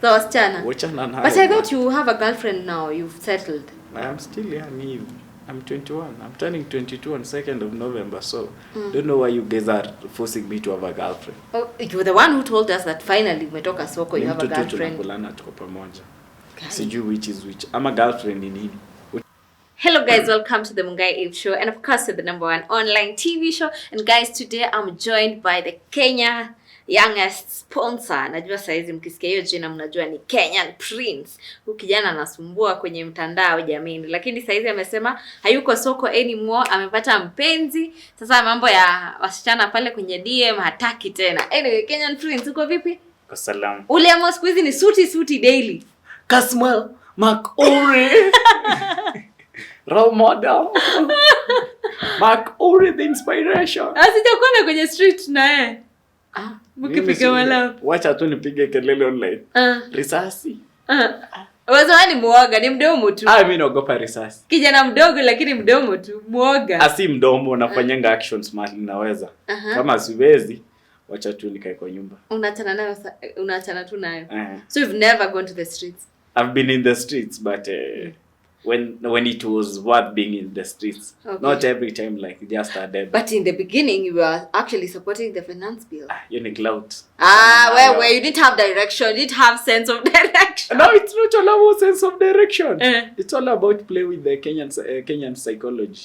So wasichana. Wachana nayo. But I thought you have a girlfriend now. You've settled. I'm still young. I'm 21. I'm turning 22 on 2nd of November. So don't know why you guys are forcing me to have a girlfriend. Oh, you're the one who told us that finally umetoka soko you have a girlfriend. Tunakulana tuko pamoja. Sijui which is which. I'm a girlfriend in nini. Hello guys, welcome to the Mungai Eve Show, and of course the #1 online TV show. And guys, today I'm joined by the Kenya youngest sponsor. Najua saizi mkisikia hiyo jina mnajua ni Kenyan Prince. Huyu kijana anasumbua kwenye mtandao jamani, lakini saizi amesema hayuko soko anymore, amepata mpenzi. Sasa mambo ya wasichana pale kwenye DM hataki tena. Anyway, Kenyan Prince uko vipi? Kwa salamu. Ule ama siku hizi ni suti daily. Kasmal Makuri. Role model. Makuri the inspiration. Asijakuona kwenye street na mkipiga wala. Wacha tu nipige kelele online. Risasi. Wewe ni muoga, ni mdomo tu. Mimi naogopa risasi. Kijana mdogo lakini mdomo tu, muoga. Asi mdomo nafanyanga actions mali naweza. Kama siwezi wacha tu nikae kwa nyumba. Unaachana tu nayo. So you've never gone to the streets? I've been in the streets, but when it was worth being in the streets. Okay. Not every time like just a day. But in the beginning you were actually supporting the finance bill. You need clout. Where you didn't have direction, you didn't have sense of direction. No, it's not all about sense of direction. It's all about play with the Kenyan psychology.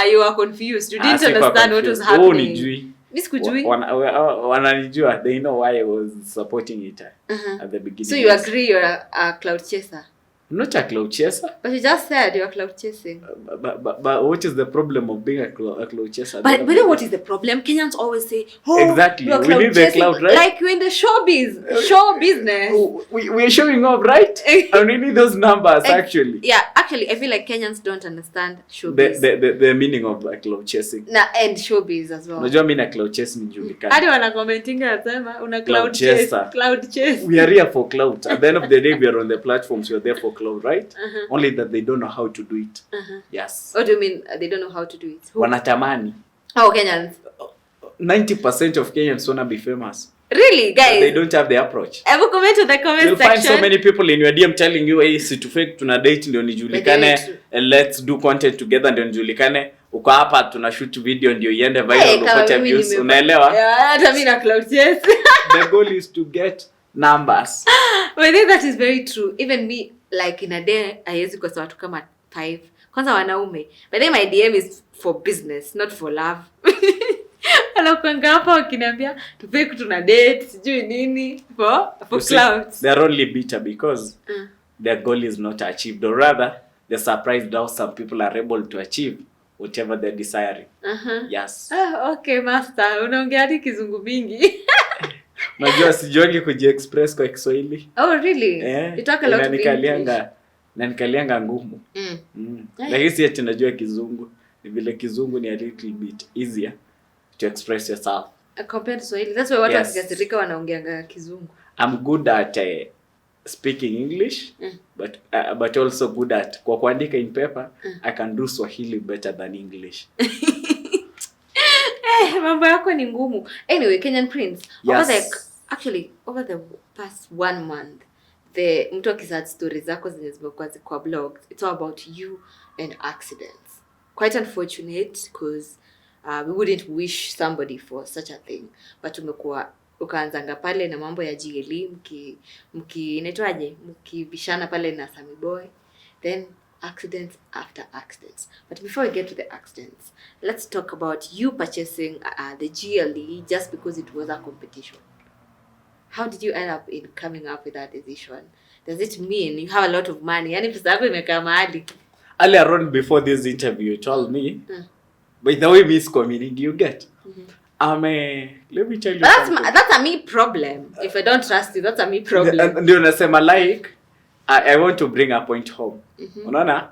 You were confused. You didn't understand what was happening. Nijui. Miskujui. Wananijua. They know why I was supporting it at the beginning. So you agree you're a clout chaser? I'm not a clout chaser. But you just said you're clout chasing. But what is the problem of being a clout chaser? But what is the problem? Kenyans always say, exactly. We need the clout, right? Like you're in the show business. We're showing off, right? And we need those numbers, actually. Yeah, actually, I feel like Kenyans don't understand showbiz. The meaning of clout chasing. And showbiz as well. Unajua mimi na clout chase ni julikana. Hadi wana commenting anasema una clout chase. We are here for clout. At the end of the day, we are on the platforms. We are there for clout, right? Only that they don't know how to do it. Yes. What do you mean they don't know how to do it? Wanatamani. Oh, Kenyans. 90% of Kenyans wanna be famous. Really, guys? But they don't have the approach. I will comment to the comment section. You'll find so many people in your DM telling you, hey, si to fake tuna date ndio nijulikane, and let's do content together ndio nijulikane. Uko hapa tuna shoot video ndio iende viral upate views. Unaelewa? Hata mimi na clout chase. The goal is to get numbers. But I think that is very true. Even me, like in a day, haiwezi kwa watu kama 5. Kwanza wanaume. But then my DM is for business, not for love. Anakuanga hapa wakiniambia tupeke tuna date, sijui nini for clout. They're only bitter because their goal is not achieved, or rather they're surprised how some people are able to achieve whatever they're desiring. Yes. Okay master, unaongea hadi kizungu mingi. Najua sijuangi kujiexpress kwa Kiswahili. Oh really? You talk a lot of English. Na nikalianga ngumu. Lakini si ati najua Kizungu. Ni vile Kizungu ni a little bit easier to express yourself compared to Swahili. That's why watu wakikasirika wanaongeanga Kizungu. I'm good at speaking English, but also good at kwa kuandika in paper. I can do Swahili better than English. Mambo yako ni ngumu. Anyway, Kenyan Prince, yes. Over the past 1 month, the mtu akisearch stories zako zenye zimekuwa kwa blog, it's all about you and accidents. Quite unfortunate because we wouldn't wish somebody for such a thing. But ukaanzanga pale na mambo ya GLE, inaitwaje? Mkibishana pale na Sammy Boy. Then accidents after accidents. But before we get to the accidents, let's talk about you purchasing the GLE just because it was a competition. How did you end up in coming up with that decision? Does it mean you have a lot of money? Yani pesa yako imekaa mahali? Earlier on before this interview, you told me, by the way, miscommunicating you get. Let me tell you that's a me problem. If I don't trust you, that's a me problem. Ndio nasema like, I want to bring a point home. Unaona?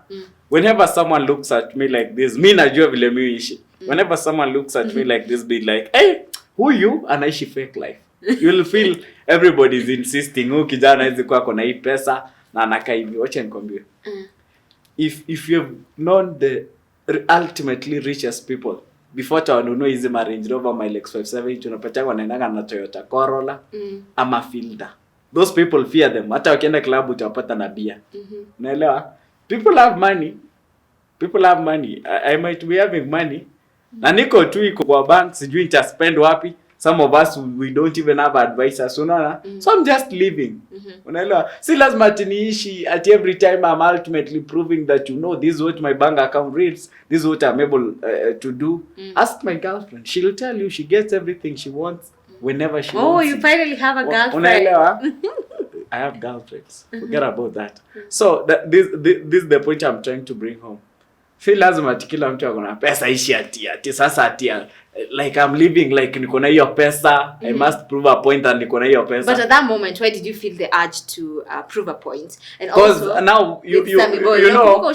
Whenever someone looks at me like this, mimi najua vile mimi ishi. Whenever someone looks at me like this, be like, hey, who you? Anaishi fake life. You'll feel everybody's insisting, kijana hizi kwako na hii pesa na anakaa hivi. Wacha nikwambie. If you've known the ultimately richest people before tawanunua hizi Range Rover Milux 570 tunapata wanaendanga na Toyota Corolla ama Fielder. those people fear them. Hata wakienda club utapata na bia. Unaelewa? People have money. People have money. I might be having money. Na niko tu iko kwa bank, sijui nita spend wapi. Some of us, we don't even have advisors. Unaona? So I'm just living. Unaelewa? Si lazima tiniishi at every time I'm ultimately proving that this is what my bank account reads. This is what I'm able to do. Ask my girlfriend. She'll tell you she gets everything she wants whenever she wants. Oh, you finally have a girlfriend. Unaelewa? I have girlfriends. Forget about that. So this is the point I'm trying to bring home. Si lazima ati kila mtu akona pesa ishi ati sasa ati like I'm living like niko na hiyo pesa. I must prove a point that niko na hiyo pesa. But at that moment, why did you feel the urge to prove a point? And also now you know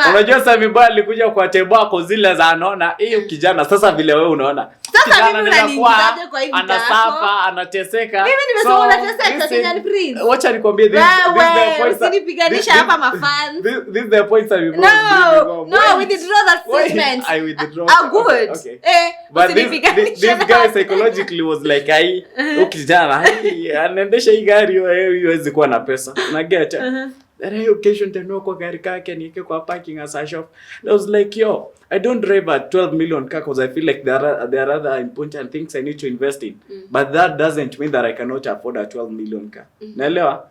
unajua Sammy Boy alikuja kwa table yako zile za anaona hiyo kijana sasa vile wewe unaona sasa mimi unaniingizaje kwa hivi anasafa anateseka. Mimi nimesema unateseka Kenyan Prince. Wacha nikwambie this the point. Usinipiganisha hapa mafans. This the point that we No, we withdraw that statement. I withdraw. Good. Okay. But this guy psychologically was like ukijana anaendesha hii gari haiwezi kuwa na pesa. Una get? Then I occasion to kwa gari kake niweke kwa parking as a shop. I was like, yo, I don't drive a 12 million car because I feel like there are other important things I need to invest in. But that doesn't mean that I cannot afford a 12 million car. Naelewa?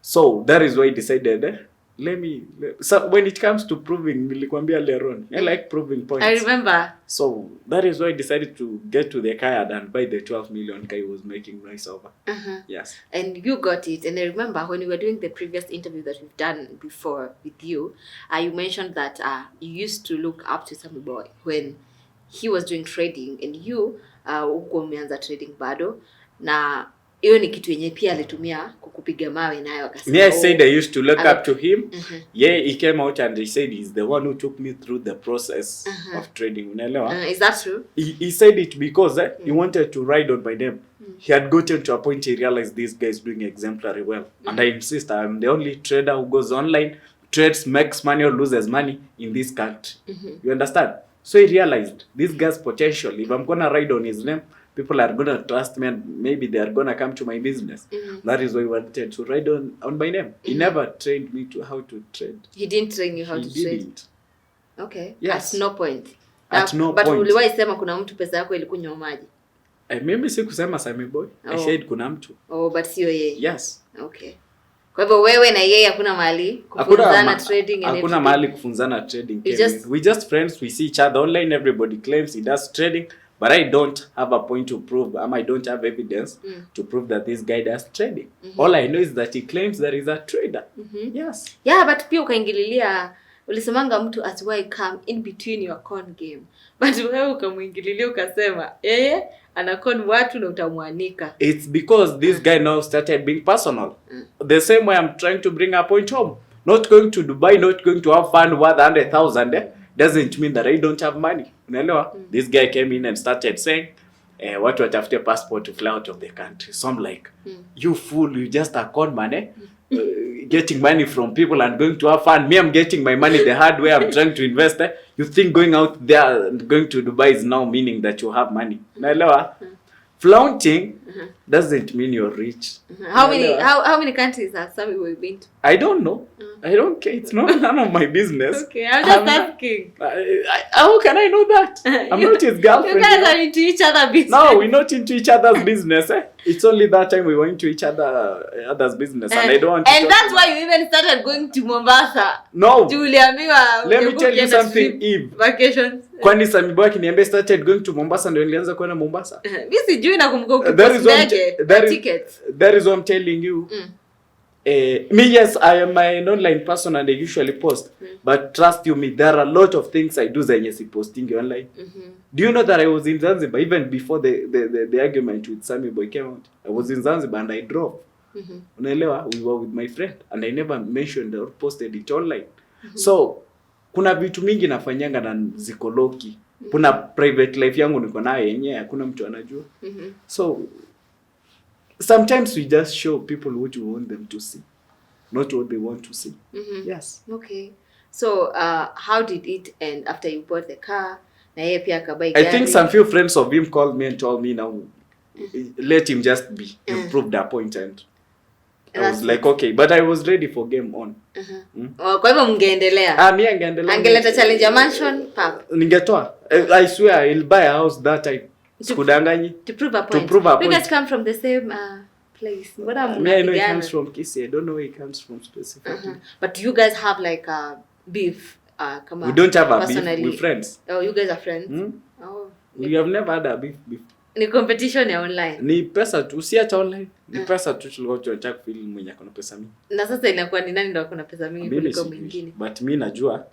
So that is why I decided so when it comes to proving, nilikwambia Leron, I like proving points. I remember. So that is why I decided to get to the car and buy the 12 million car he was making noise over. Yes. And you got it. And I remember when we were doing the previous interview that we've done before with you, you mentioned that you used to look up to Sammy Boy when he was doing trading and you uko umeanza trading bado na hiyo ni kitu yenye pia alitumia kukupiga mawe nayo akasema. I said I used to look up to him. Yeah, he came out and he said he's the one who took me through the process of trading. Unaelewa? Is that true? He said it because he wanted to ride on my name. He had gotten to a point he realized this guy is doing exemplary well. And I insist I'm the only trader who goes online, trades, makes money or loses money in this country. You understand? So he realized this guy's potential. If I'm going to ride on his name, people are going to trust me and maybe they are going to come to my business. That is why he wanted to ride on my name. He never trained me to how to trade. He didn't train you how to trade? He didn't. Okay. Yes. At no point. At no point. But uliwahi sema kuna mtu pesa yako ilikunywa maji? Mimi sikusema Sammy Boy. I said kuna mtu. But sio yeye. Yes. Okay. Kwa hivyo wewe na yeye hakuna mahali kufunzana trading and everything. Hakuna mahali kufunzana trading. We just friends, we see each other online, everybody claims he does trading. But I don't have a point to prove. I don't have evidence to prove that this guy does trading. All I know is that he claims that he's a trader. Yes. Yeah, but pia ukaingililia, ulisemanga mtu asiwahi come in between your con game. But wewe ukamuingililia ukasema, anakon watu na utamwanika. It's because this guy now started being personal. The same way I'm trying to bring a point home. Not going to Dubai, not going to have fun worth 100,000 doesn't mean that I don't have money. Unaelewa? This guy came in and started saying, watu watafute passport to fly out of the country. So I'm like, you fool, you just a con man, getting money from people and going to have fun. Me, I'm getting my money the hard way. I'm trying to invest. You think going out there and going to Dubai is now meaning that you have money. Unaelewa? Flaunting doesn't mean you're rich. How many countries has Sammy Boy been to? I don't know. I don't care. It's none of my business. Okay, I'm just asking. How can I know that? I'm not his girlfriend. You guys are into each other's business. No, we're not into each other's business. It's only that time we were into each other's business, and I don't want to. And that's why you even started going to Mombasa. No. Juliambiwa. Let me tell you something, Eve. Vacations. Kwani Sammy Boy akiniambia started going to Mombasa ndio nilianza kwenda Mombasa. Mimi sijui na kumbuka tickets. That is what I'm telling you. Me, yes, I am an online person and I usually post. But trust you me, there are a lot of things I do zenye si posting online. Do you know that I was in Zanzibar even before the argument with Sammy Boy came out? I was in Zanzibar and I drove. Unaelewa? We were with my friend and I never mentioned or posted it online. So kuna vitu mingi nafanyanga na ziko loki. Kuna private life yangu niko nayo yenyewe hakuna mtu anajua. So sometimes we just show people what we want them to see, not what they want to see. Yes. Okay. So how did it end after you bought the car? Na yeye pia akabai gari. I think some few friends of him called me and told me now let him just be. You proved that point and I was like, okay, but I was ready for game on. Kwa hivyo mngeendelea. Mimi angeendelea. Angeleta challenge ya mansion, pap. Ningetoa. I swear I'll buy a house that time. Sikudanganyi. To prove a point. You guys come from the same place. What am I know it comes from Kisii. I don't know where it comes from specifically. But you guys have like a beef. We don't have a beef. We're friends. Oh, you guys are friends? Oh. We have never had a beef. Ni competition ya online. Ni pesa tu, si hata online. Ni pesa tu tulikuwa tunataka kufeel mwenye akona pesa mingi. Na sasa inakuwa ni nani ndio akona pesa mingi kuliko mwingine? But mimi najua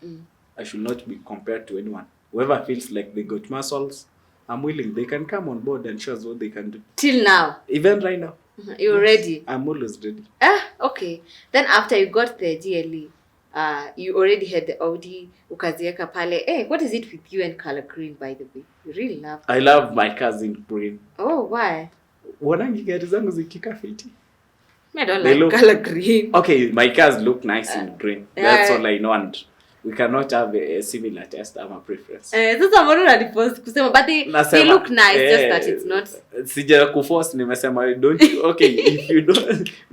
I should not be compared to anyone. Whoever feels like they got muscles, I'm willing. They can come on board and show us what they can do. Till now? Even right now. You're ready? I'm always ready. Okay. Then after you got the GLE, you already had the Audi, ukazieka pale. Hey, what is it with you and color green, by the way? You really love it. I love my cars in green. Oh, why? Wanangi gari zangu zikika fiti. I don't like color green. Okay, my cars look nice in green. That's all I know, and we cannot have a similar taste or preference. Sasa mbona unaniforce kusema but they look nice, just that it's not. Sija kuforce, nimesema don't you, okay, if you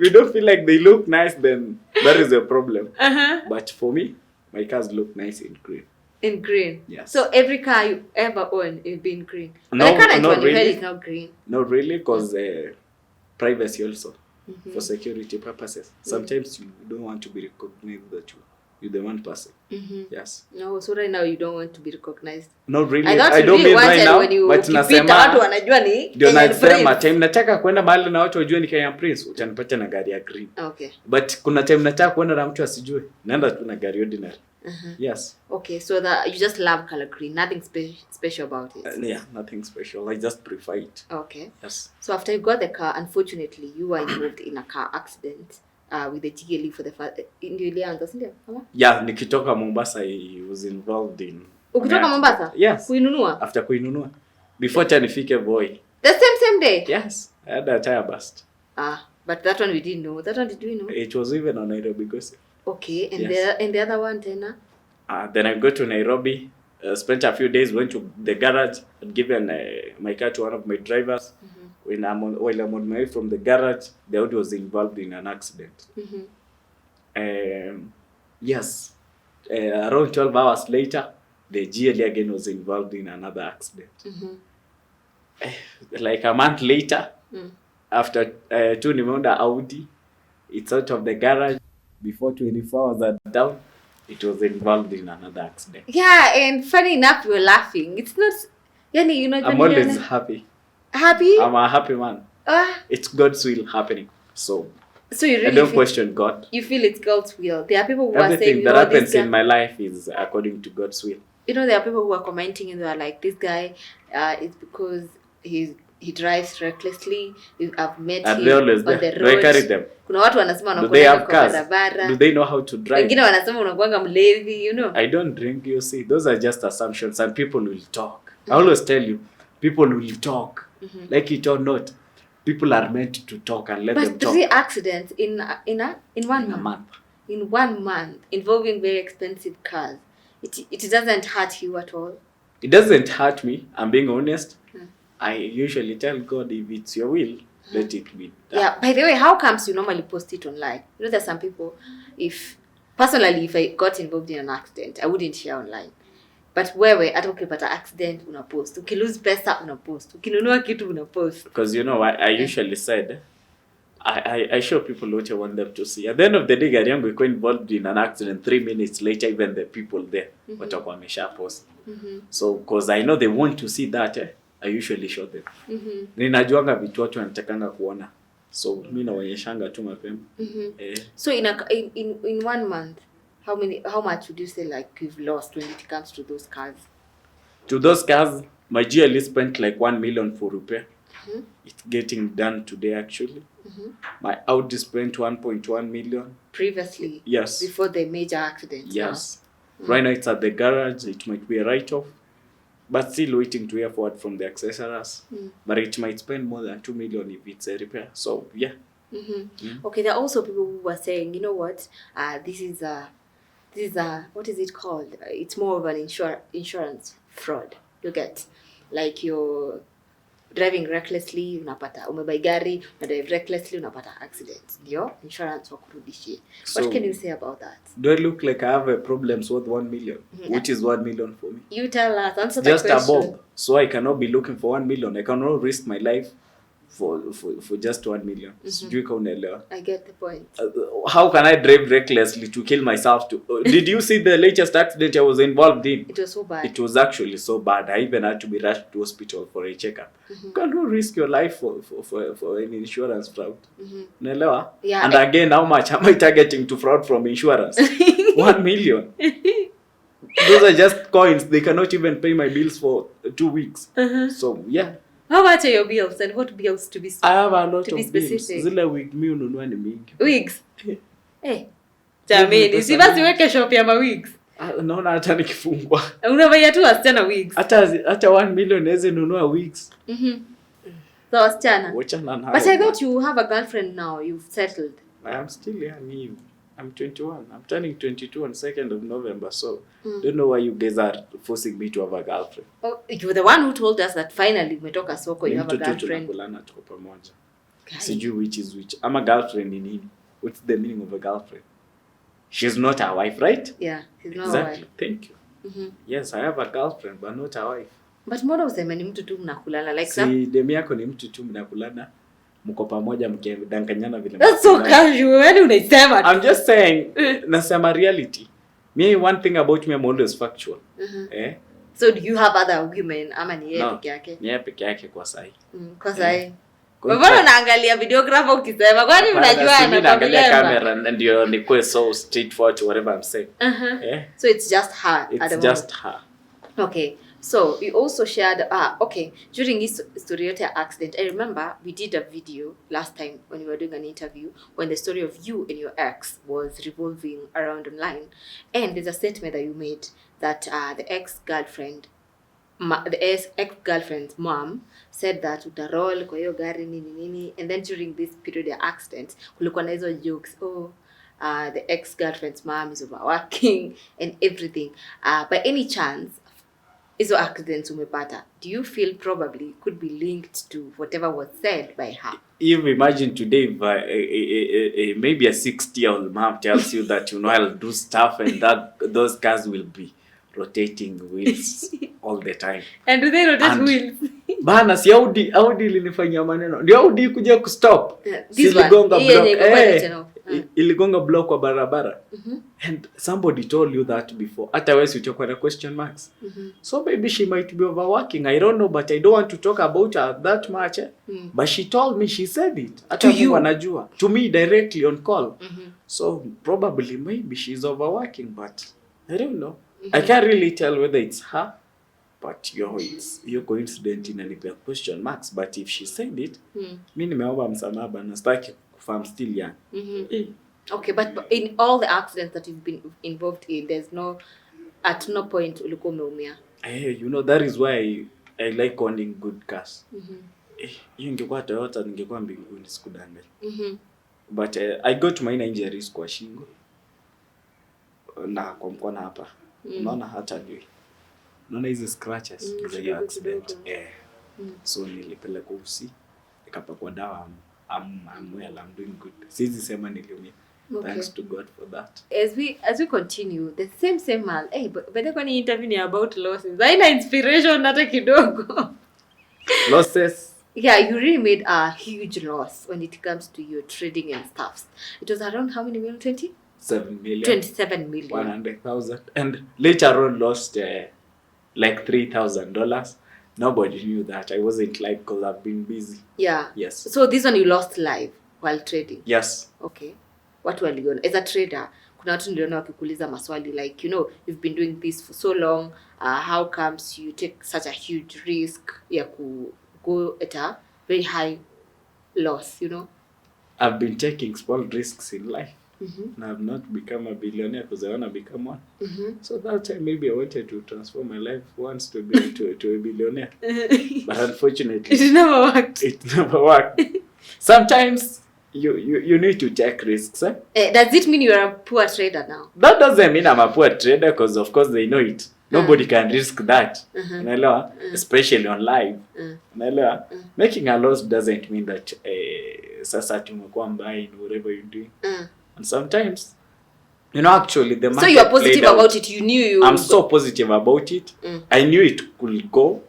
don't feel like they look nice, then that is a problem. But for me, my cars look nice in green. In green? Yes. So every car you ever own will be in green? No, but the current not one you really. had is not green. Not really, because privacy also, for security purposes. Sometimes you don't want to be recognized that you're the one person. Yes. No, so right now you don't want to be recognized. Not really. I don't really mean right now, but nasema watu wanajua ni ndio nasema time nataka kwenda mahali na watu wajue ni Kenyan Prince, utanipata na gari ya green. Okay. But kuna time nataka kwenda na mtu asijue, naenda tu na gari ordinary. Yes. Okay, so that you just love color green, nothing special about it. Yeah, nothing special. I just prefer it. Okay. Yes. So after you got the car, unfortunately, you were involved in a car accident with the GLE for the first. Yeah, nikitoka Mombasa, I was involved in. Ukitoka Mombasa? Yes. Kuinunua? After kuinunua. Before nifike boy. The same day? Yes. I had a tire burst. But that one we didn't know. That one did we know? It was even on Nairobi Gossip. Okay, and yes. the other one, Tena? Then I got to Nairobi, spent a few days, went to the garage, and given my car to one of my drivers. While I'm on my way from the garage, the Audi was involved in an accident. Yes. Around 12 hours later, the GLE again was involved in another accident. Like a month later, after two nimeunda Audi, it's out of the garage. Before 24 hours are down, it was involved in another accident. Yeah, and funny enough, we were laughing. It's not, you know. I'm always happy. Happy? I'm a happy man. It's God's will happening. So you really I don't question God. You feel it's God's will. There are people who Everything are saying that happens in my life is according to God's will. You know, there are people who are commenting and they are like, this guy is because he drives recklessly. I've met and him they always on the road. Do I carry them? Kuna watu wanasema do they have kwa cars? barabara. Do they know how to drive? Wengine wanasema unakuanga mlevi, you know. I don't drink, you see. Those are just assumptions and people will talk. I always tell you, people will talk. Like it or not. People are meant to talk and let them talk. But 3 accidents in 1 month. In 1 month involving very expensive cars. It doesn't hurt you at all. It doesn't hurt me. I'm being honest. I usually tell God, if it's your will, let it be done. Yeah. By the way, how comes you normally post it online? You know, there's some people. Personally, if I got involved in an accident, I wouldn't share online. But wewe hata ukipata accident unapost, ukilose pesa unapost, ukinunua kitu unapost. Because you know, I usually said, I show people what I want them to see. At the end of the day, gari yangu iko involved in an accident, 3 minutes later, even the people there watakuwa wamesha post. So, because I know they want to see that, I usually show them. Ninajuanga vitu watu wanatakanga kuona. So, mimi naonyeshanga tu mapema. So in 1 month, how much would you say like you've lost when it comes to those cars? To those cars, my GLE spent like 1 million for repair. It's getting done today actually. My Audi spent 1.1 million. Previously? Yes. Before the major accident? Yes. Right now it's at the garage. It might be a write-off. But still waiting to hear forward from the accessories. But it might spend more than 2 million if it's a repair. So, yeah. Okay, there are also people who are saying, you know what, this is what is it called? It's more of an insurance fraud. You get, like driving recklessly unapata umebuy gari, drive recklessly unapata accident. Ndio insurance wakurudishie. So, what can you say about that? Do I look like I have a problems worth 1 million? Which is 1 million for me? You tell us. Answer Just the question. a bob. So I cannot be looking for 1 million. I cannot risk my life for just 1 million. Sijui kama unaelewa. I get the point. How can I drive recklessly to kill myself? Did you see the latest accident I was involved in? It was so bad. It was actually so bad. I even had to be rushed to hospital for a checkup. You cannot risk your life for an insurance fraud. Unaelewa? Yeah, and again, how much am I targeting to fraud from insurance? 1 million. Those are just coins. They cannot even pay my bills for 2 weeks. So yeah. How much are your bills and what bills to be I have a lot to be of specific? bills. Zile wig mi ununua ni mingi. Wigs? Jamani, si basi weke shop ya wigs. Naona hata nikifungwa. Unavaa tu wasichana wigs. Hata 1 million naweza nunua wigs. So wasichana. Wachana nayo. But I thought you have a girlfriend now. You've settled. I am still young. I'm 21. I'm turning 22 on 2nd of November. So don't know why you guys are forcing me to have a girlfriend. Oh, you're the one who told us that finally umetoka soko you have a girlfriend. Tunakulana tuko pamoja. Sijui which is which. I'm a girlfriend ni nini? What's the meaning of a girlfriend? She's not a wife, right? Yeah, she's not exactly. a wife. Thank you. Yes, I have a girlfriend but not a wife. But mbona useme ni mtu tu mnakulana like si demi yako ni mtu tu mnakulana mko pamoja mkidanganyana vile. That's so casual. Yaani unaisema. I'm just saying nasema reality. Me, one thing about me, I'm always factual. So do you have other women ama ni yeye peke yake? Ni yeye peke yake kwa sahi. Kwa sahi. Mbona unaangalia videographer ukisema kwani unajua anaangalia camera ndio nikuwe so straightforward to whatever I'm saying. So it's just her. It's just her. Okay. So you also shared okay, during this story yote accident, I remember we did a video last time when we were doing an interview when the story of you and your ex was revolving around online, and there's a statement that you made that the ex-girlfriend's mom said that utarol kwa hiyo gari nini, and then during this period of accident kulikuwa na hizo jokes, the ex-girlfriend's mom is overworking and everything. By any chance hizo accidents umepata, do you feel probably could be linked to whatever was said by her? If imagine today maybe a 60-year-old mom tells you that I'll do stuff and that those cars will be rotating wheels all the time. And do they rotate wheels? Bana si Audi ilinifanyia maneno. Ndio Audi kuja kustop. Iligonga block. Iligonga block kwa barabara. And somebody told you that before. Hata wewe utakuwa na question marks. So maybe she might be overworking. I don't know, but I don't want to talk about her that much. But she told me, she said it. Hata Mungu anajua. To me directly on call. So probably maybe she's overworking, but I don't know. I can't really tell whether it's her, but your coincidence inanipea question marks. But if she said it, mimi nimeomba msamaha bana, sitaki kufahamu, still young. Okay, but in all the accidents that you've been involved in, there's at no point ulikuwa umeumia. That is why I like owning good cars. Hiyo ingekuwa Toyota ningekuwa mbinguni sikudanganya. But I got minor injuries kwa shingo na kwa mkono hapa. Unaona hata juu. Unaona hizo scratches za accident. So nilipeleka usi nikapakwa dawa. I'm well, I'm doing good. Sizi sema niliumia. Thanks to God for that. As we continue, the same man. But when you interview about losses, haina inspiration hata kidogo. Losses. Yeah, you really made a huge loss when it comes to your trading and stuffs. It was around how many million? 7 million. 27 million. 100,000. And later on lost like $3,000. Nobody knew that. I wasn't live because I've been busy. Yeah. Yes. So this one you lost live while trading? Yes. Okay. Watu waliona. As a trader, kuna watu niliona wakikuuliza maswali like, you've been doing this for so long. How comes you take such a huge risk ya go at a very high loss, I've been taking small risks in life. And I've not become a billionaire because I want to become one. So that time maybe I wanted to transform my life once to be to a billionaire. But unfortunately it never worked. It never worked. Sometimes you need to take risks. Does it mean you are a poor trader now? That doesn't mean I'm a poor trader because of course they know it. Nobody can risk that. Unaelewa? Especially on live. Unaelewa? Making a loss doesn't mean that sasa tumekuwa mbaya in whatever you do. And sometimes, you know, actually the market. So you are positive about it. You knew I'm so positive about it. I knew it could go.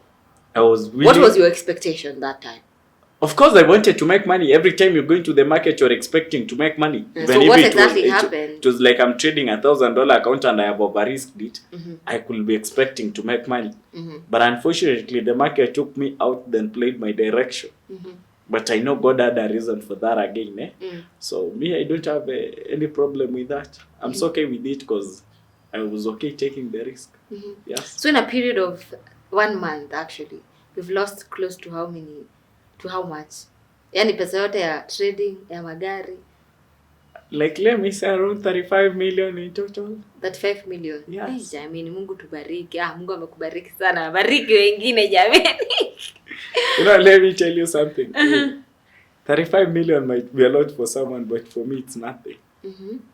I was really... What was your expectation that time? Of course, I wanted to make money. Every time you go into the market, you're expecting to make money. So what exactly happened? It was like I'm trading $1,000 account and I have over-risked it. I could be expecting to make money. But unfortunately, the market took me out, then played my direction. But I know God had a reason for that again. So me, I don't have any problem with that. I'm so okay with it because I was okay taking the risk. Yes. So in a period of 1 month, actually, you've lost close to how many? To how much? Yani pesa yote ya trading, ya magari? Like, let me say around 35 million in total. 35 million? Yes. Jamani, Mungu tubariki. Mungu amekubariki sana. Bariki wengine jamani. You know, let me tell you something. 35 million might be a lot for someone, but for me it's nothing.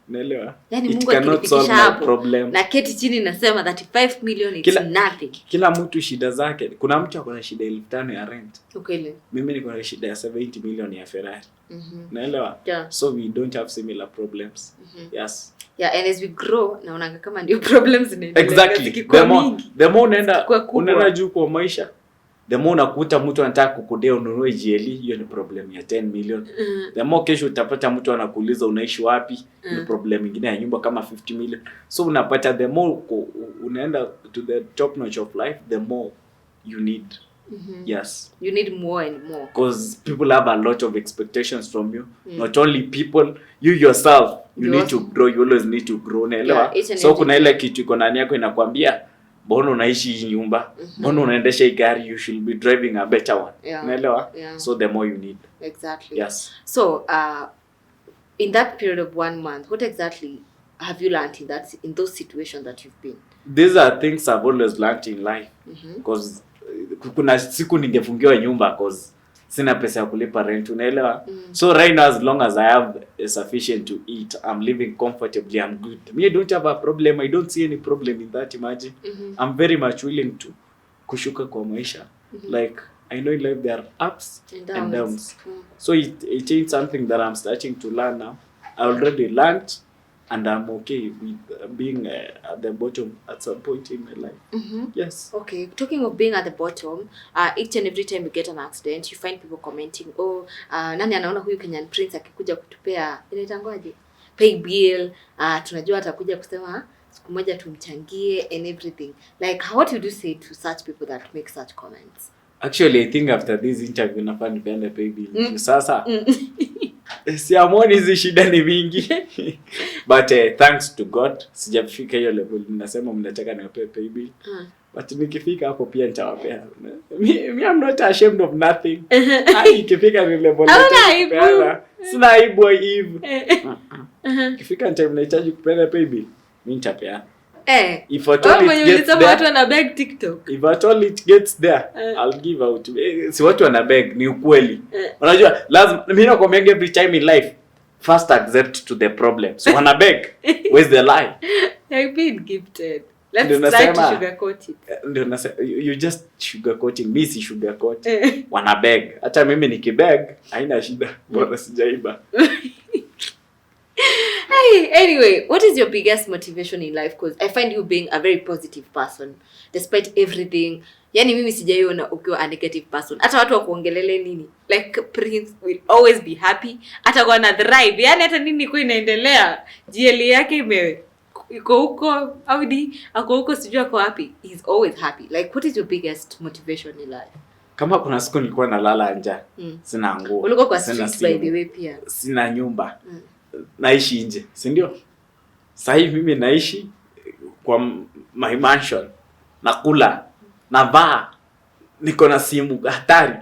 Unaelewa? Yani it Mungu cannot solve my problem. Na keti chini nasema 35 million it's nothing. Kila mtu shida zake. Kuna mtu akona shida 5,000 ya rent. Okay. Mimi niko na shida ya 70 million ya Ferrari. Unaelewa? Yeah. So we don't have similar problems. Yes. Yeah, and as we grow, naona kama ndio problems zinaendelea. Exactly. The more unaenda juu kwa maisha, the more unakuta mtu anataka kukudea ununue GLE, hiyo ni problem ya 10 million. The more kesho utapata mtu anakuuliza unaishi wapi, ni problem nyingine ya nyumba kama 50 million. So unapata the more unaenda to the top notch of life, the more you need. Yes. You need more and more. Because people have a lot of expectations from you. Not only people, you yourself, you need to grow. You always need to grow. Unaelewa? So kuna ile kitu iko ndani yako inakwambia, mbona unaishi hii nyumba? Mbona unaendesha hii gari? You should be driving a better one. Unaelewa? So the more you need. Exactly. Yes. So in that period of 1 month, what exactly have you learned in those situations that you've been? These are things I've always learned in life. Because kuna siku ningefungiwa nyumba because sina pesa ya kulipa rent, unaelewa? So right now, as long as I have sufficient to eat, I'm living comfortably, I'm good. Me, I don't have a problem. I don't see any problem in that, imagine. I'm very much willing to kushuka kwa maisha. Like, I know in life there are ups and downs. So it ain't something that I'm starting to learn now. I already learned, and I'm okay with being at the bottom at some point in my life. Yes. Okay. Talking of being at the bottom, each and every time you get an accident, you find people commenting, nani anaona huyu Kenyan Prince akikuja kutupea inaitangwaje? Pay bill, tunajua atakuja kusema siku moja tumchangie and everything. Like, what would you say to such people that make such comments? Actually, I think after this interview nafaa nipeane pay bill. Sasa siamoni hizi shida ni mingi. But thanks to God, sijafika hiyo level. Ninasema mnataka niwape pay bill. But nikifika hapo pia nitawapea. Me I'm not ashamed of nothing. Ikifika ni level nitapeana. Sina aibu hivi. Ikifika time nahitaji kupeana pay bill, mimi nitapeana. If at all it gets there, watu wana beg TikTok. If at all it gets there, I'll give out. Si watu wana beg, ni ukweli. Unajua, lazima mimi nakwambia every time in life, first accept to the problem. So wana beg, where's the lie? I've been gifted. Let's try to sugarcoat it. Ndio nasema, you just sugarcoating. Mimi si sugarcoat. Wana beg. Hata mimi nikibeg, haina shida. Bora sijaiba. Hey, anyway, what is your biggest motivation in life? Because I find you being a very positive person despite everything. Yani mimi sijaiona ukiwa a negative person. Hata watu wakuongelele nini. Like Prince will always be happy. Hata kwa na thrive. Yani hata nini kwa inaendelea. GLE yake iko huko Audi, ako huko sijua kwa wapi. He's always happy. Like, what is your biggest motivation in life? Kama kuna siku nilikuwa nalala njaa. Sina nguo. Ulikuwa kwa street by the way pia. Sina nyumba. Naishi nje, si ndio? Sasa hivi mimi naishi kwa my mansion, nakula, navaa, niko na simu hatari.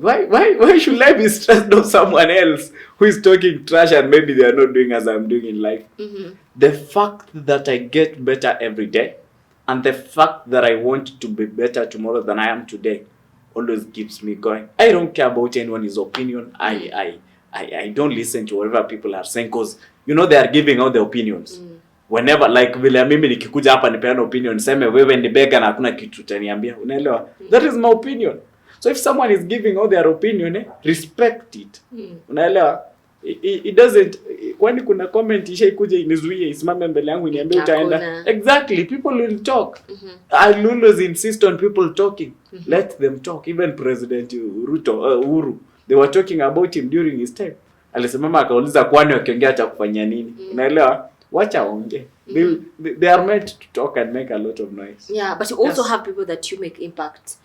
Why should I be stressed of someone else who is talking trash and maybe they are not doing as I'm doing in life? The fact that I get better every day and the fact that I want to be better tomorrow than I am today always keeps me going. I don't care about anyone's opinion. I don't listen to whatever people are saying because, you know, they are giving out their opinions. whenever like vile mimi nikikuja hapa nipeana opinion niseme wewe ni bega na hakuna kitu utaniambia, unaelewa? That is my opinion. So if someone is giving all their opinion, respect it. Unaelewa? It doesn't, kwani kuna comment ishaikuja inizuie isimame mbele yangu niambie utaenda. Exactly, people will talk. I'll always insist on people talking. Let them talk. Even President Uhuru, they were talking about him during his time. Alisimama akauliza kwani wakiongea atakufanyia nini? Unaelewa? Wacha waongee. They are meant to talk and make a lot of noise. Yeah, but you also have people that you make impact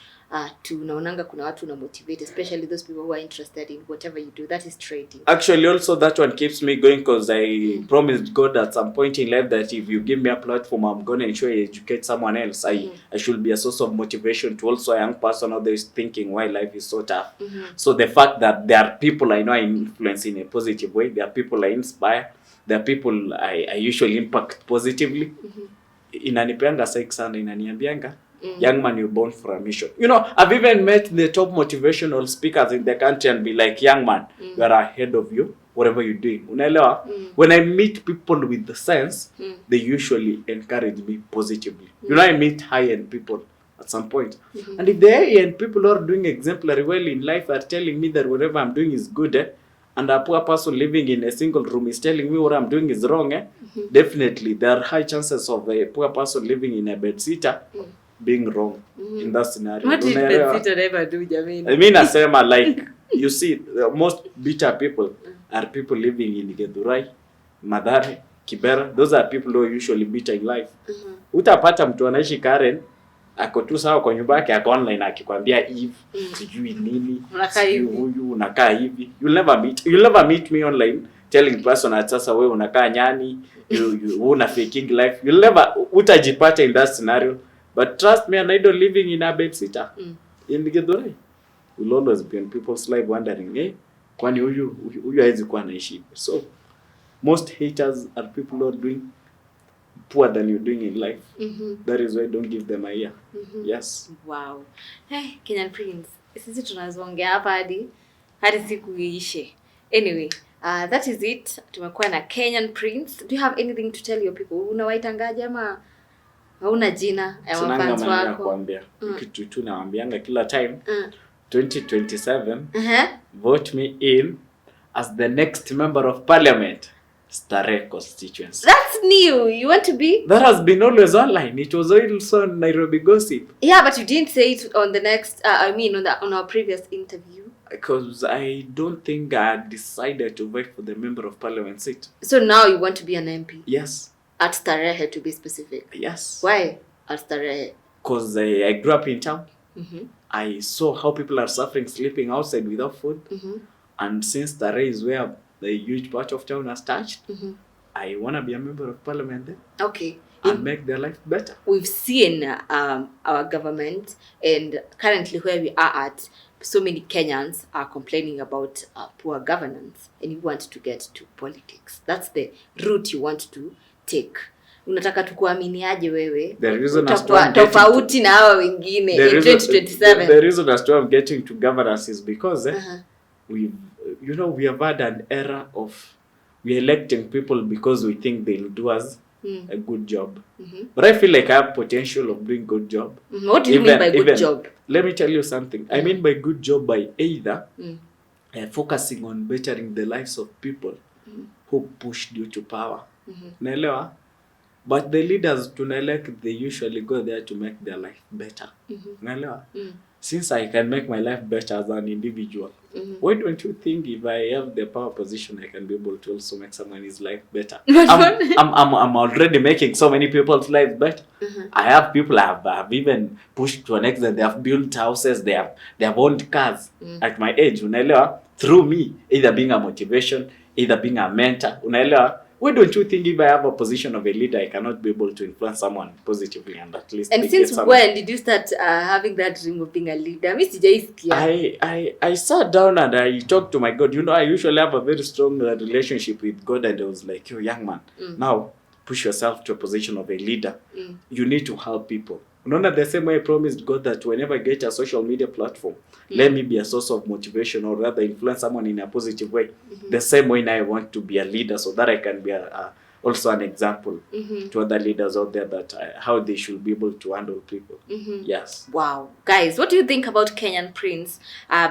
to naonanga kuna watu na motivate, especially those people who are interested in whatever you do. That is trading. Actually, also that one keeps me going because I promised God at some point in life that if you give me a platform, I'm going to ensure I educate someone else. I should be a source of motivation to also a young person out there is thinking why life is so tough. So the fact that there are people I know I influence in a positive way, there are people I inspire, there are people I usually impact positively. Inanipeanga psych sana, inaniambianga young man, you're born for a mission. You know, I've even met the top motivational speakers in the country and be like, young man, you are ahead of you, whatever you're doing. Unaelewa? When I meet people with the sense, they usually encourage me positively. You know, I meet high-end people at some point. And if the high-end people who are doing exemplary well in life are telling me that whatever I'm doing is good, and a poor person living in a single room is telling me what I'm doing is wrong, definitely there are high chances of a poor person living in a bed-sitter being wrong in that scenario. What did bed-sitter ever do, Jameen? I mean, asema like, you see, the most bitter people are people living in Githurai, Mathare, Kibera. Those are people who are usually bitter in life. Utapata mtu anaishi Karen, ako tu sawa kwa nyumba yake, ako online akikwambia hivi, sijui nini, huyu unakaa hivi. You'll never meet me online telling person at sasa wewe unakaa nyani, you una faking life. You'll never utajipata in that scenario. But trust me, an idol living in a bed-sitter in Githurai will always be in people's life wondering, kwani huyu hawezi kuwa anaishi. So most haters are people who are doing poor than you're doing in life. That is why I don't give them a ear. Yes. Wow. Hey, Kenyan Prince. Sisi tunazongea hapa hadi siku iishe. Anyway, that is it. Tumekuwa na Kenyan Prince. Do you have anything to tell your people? Unawaitangaje ama hauna jina ya mafans wako? Kuambia kitu tu nawaambianga kila time 2027 vote me in as the next member of parliament, Starehe constituency. That's new. You want to be? That has been always online. It was also on Nairobi Gossip. Yeah, but you didn't say it on the next on our previous interview. Because I don't think I decided to vote for the member of parliament seat. So now you want to be an MP? Yes. At Starehe, to be specific. Yes. Why at Starehe? Because I grew up in town. I saw how people are suffering sleeping outside without food. And since Starehe is where the huge part of town has touched, I want to be a member of parliament there. Okay. And make their life better. We've seen our government, and currently where we are at, so many Kenyans are complaining about poor governance, and you want to get to politics. That's the route you want to take. Unataka tukuaminiaje wewe? The reason as to tofauti na hawa wengine in 2027. The reason as to I'm getting to governance is because we have had an era of we electing people because we think they'll do us a good job. But I feel like I have potential of doing good job. What do you mean by good job? Let me tell you something. I mean by good job by either focusing on bettering the lives of people who pushed you to power. Naelewa? But the leaders tunelect, they usually go there to make their life better. Naelewa? Since I can make my life better as an individual, why don't you think if I have the power position, I can be able to also make someone's life better? I'm already making so many people's lives better. I have people I've even pushed to an extent. They have built houses. They have owned cars at my age. Unaelewa? Through me, either being a motivation, either being a mentor. Unaelewa? Why don't you think if I have a position of a leader, I cannot be able to influence someone positively and at least... And since when did you start having that dream of being a leader? I sat down and I talked to my God. You know, I usually have a very strong relationship with God, and I was like, you young man, now push yourself to a position of a leader. You need to help people. Unaona, the same way I promised God that whenever I get a social media platform, let me be a source of motivation or rather influence someone in a positive way. The same way now I want to be a leader so that I can be a also an example to other leaders out there that how they should be able to handle people. Yes. Wow. Guys, what do you think about Kenyan Prince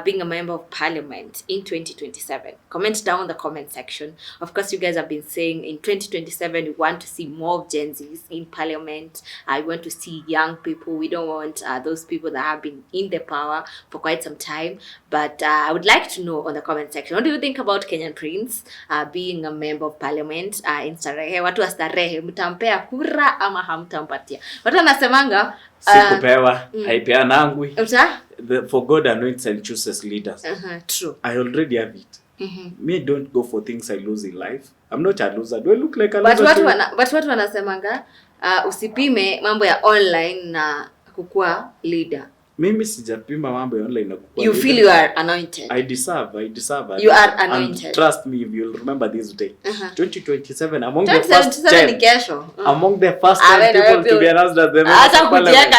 being a member of parliament in 2027? Comment down in the comment section. Of course, you guys have been saying in 2027, we want to see more of Gen Zs in parliament. We want to see young people. We don't want those people that have been in the power for quite some time. But I would like to know on the comment section, what do you think about Kenyan Prince being a member of parliament in Starehe? Watu wa Starehe, mtampea kura ama hamtampatia? Watu wanasemanga sikupewa, haipeanangwi. Uta? For God anoints and chooses leaders. True. I already have it. Me don't go for things I lose in life. I'm not a loser. Do I look like a loser? But watu wanasemanga usipime mambo ya online na kukua leader. Mimi sijapima mambo ya online na kukua you leader. Feel you are anointed. I deserve. You are anointed. And trust me, if you'll remember this day. 2027 among the 2027 first 10. Among the first 10 people to be announced as the members of parliament.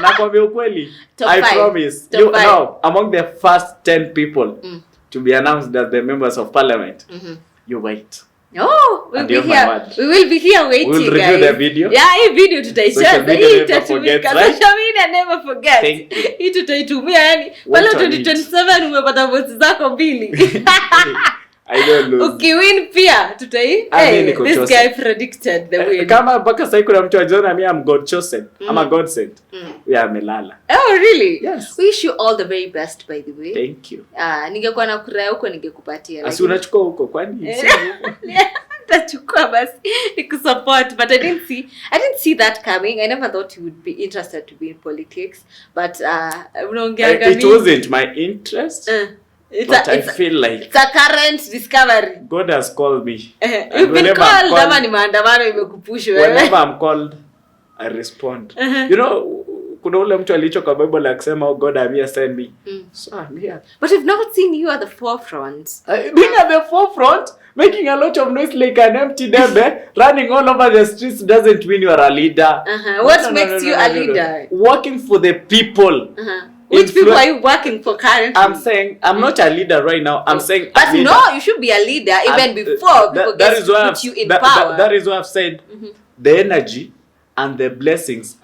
Nakwambia ukweli. I promise. Among the first 10 people to be announced as the members of parliament. You wait. Oh, we'll be here. We will be here waiting, we'll review the video. Yeah, hii video tutaishare. Social media never forget. Hii tutaitumia yani. Pale 2027 umepata votes zako mbili. I don't lose. Ukiwin pia tutai. Hey, this guy predicted the win. Kama mpaka sasa kuna mtu ajiona mimi am God chosen. I'm God sent. We are melala. Oh, really? Yes. We wish you all the very best, by the way. Thank you. Ningekuwa na kura huko ningekupatia. Asi unachukua huko kwani? Tachukua basi nikusupport, but I didn't see that coming. I never thought you would be interested to be in politics, but it wasn't my interest. But I feel like it's a current discovery. God has called me. You've been called. Kama ni maandamano imekupush wewe. Whenever I'm called, I respond. You know, kuna ule mtu alichoka Bible akisema, oh God, I'm here, send me. So I'm here. But I've not seen you at the forefront. Being at the forefront, making a lot of noise like an empty debe, running all over the streets doesn't mean you are a leader. What makes you a leader? Working for the people. Which people are you working for currently? I'm saying I'm not a leader right now. I'm saying but no, you should be a leader even before people get to put you in power. That is why I've said the energy and the blessings.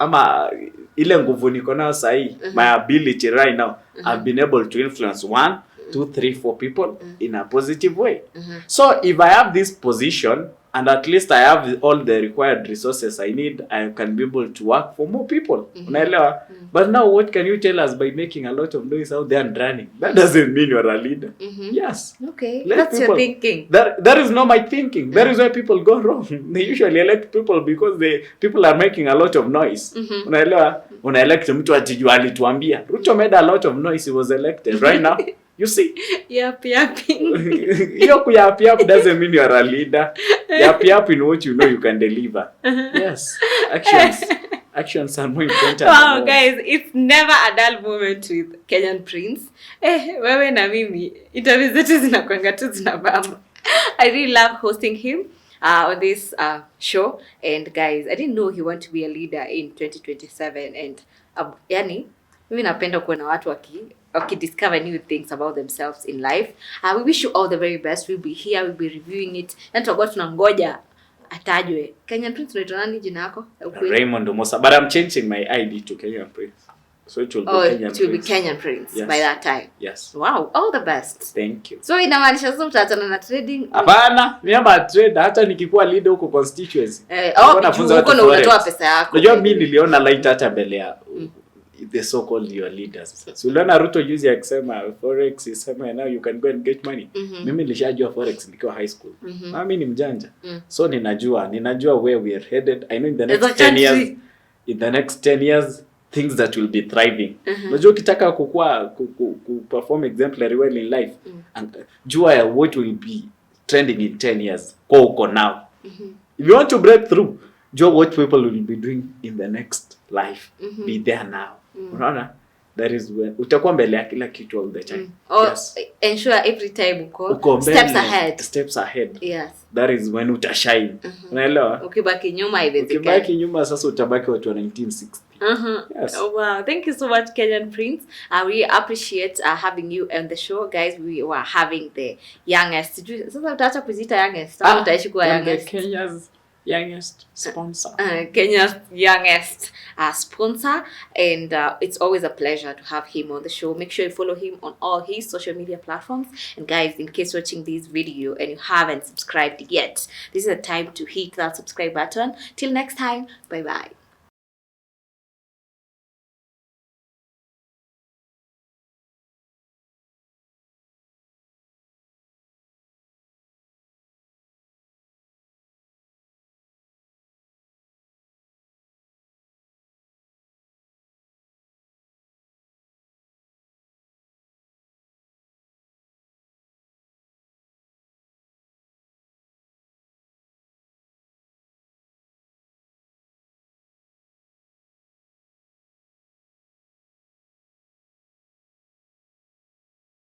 Ile nguvu niko nayo sahi, my ability right now, I've been able to influence 1, 2, 3, 4 people in a positive way. So if I have this position and at least I have all the required resources I need, I can be able to work for more people. Unaelewa? But now what can you tell us by making a lot of noise out there and running? That doesn't mean you're a leader. Yes. Okay. That's your thinking. That is not my thinking. That is where people go wrong. They usually elect people because people are making a lot of noise. Unaelewa? Unaelect mtu atijua alituambia. Ruto made a lot of noise, he was elected. Right now, you see? Yapping. Yap doesn't mean you are a leader. Yap in what you know you can deliver. Yes. Actions are more important. Wow, guys, it's never a dull moment with Kenyan Prince. Wewe na mimi, interviews zetu zinakuanga tu zinabamba. I really love hosting him on this show. And guys, I didn't know he wanted to be a leader in 2027. And yani, mimi napenda kuona watu discover new things about themselves in life. We wish you all the very best. We'll be here, we'll be reviewing it. Na tutakuwa tunangoja atajwe. Kenyan Prince unaitwa nani jina lako? Raymond Musa. But I'm changing my ID to Kenyan Prince. So it will be Kenyan Prince. It will be Kenyan Prince by that time. Yes. Wow, all the best. Thank you. So inamaanisha sasa utaachana na trading? Hapana, mimi trade hata nikikuwa leader huko constituency. Huko ndo unatoa pesa yako. Unajua mimi niliona light hata mbele ya the so called your leaders. So uliona Ruto juzi akisema forex is somewhere now you can go and get money. Mimi nilishajua forex nikiwa high school. Mimi ni mjanja. So ninajua where we are headed. I know in the next 10 years things that will be thriving. Unajua ukitaka perform exemplary well in life and jua what will be trending in 10 years. Kwa uko now. If you want to break through, jua what people will be doing in the next life. Be there now. Unaona? That is when utakuwa mbele ya kila kitu all the time. Yes. Ensure every time uko steps ahead. Yes. That is when utashine. Unaelewa? Ukibaki nyuma hivi. Ukibaki nyuma sasa utabaki watu wa 1960. Yes. Oh, wow. Thank you so much, Kenyan Prince. We appreciate having you on the show, guys. We were having the youngest. Sasa utaacha kuziita youngest. Ama utaishi kuwa I'm the youngest. Kenya's youngest sponsor. Kenya's youngest sponsor, and it's always a pleasure to have him on the show. Make sure you follow him on all his social media platforms. And guys, in case you're watching this video and you haven't subscribed yet, this is the time to hit that subscribe button. Till next time, bye bye.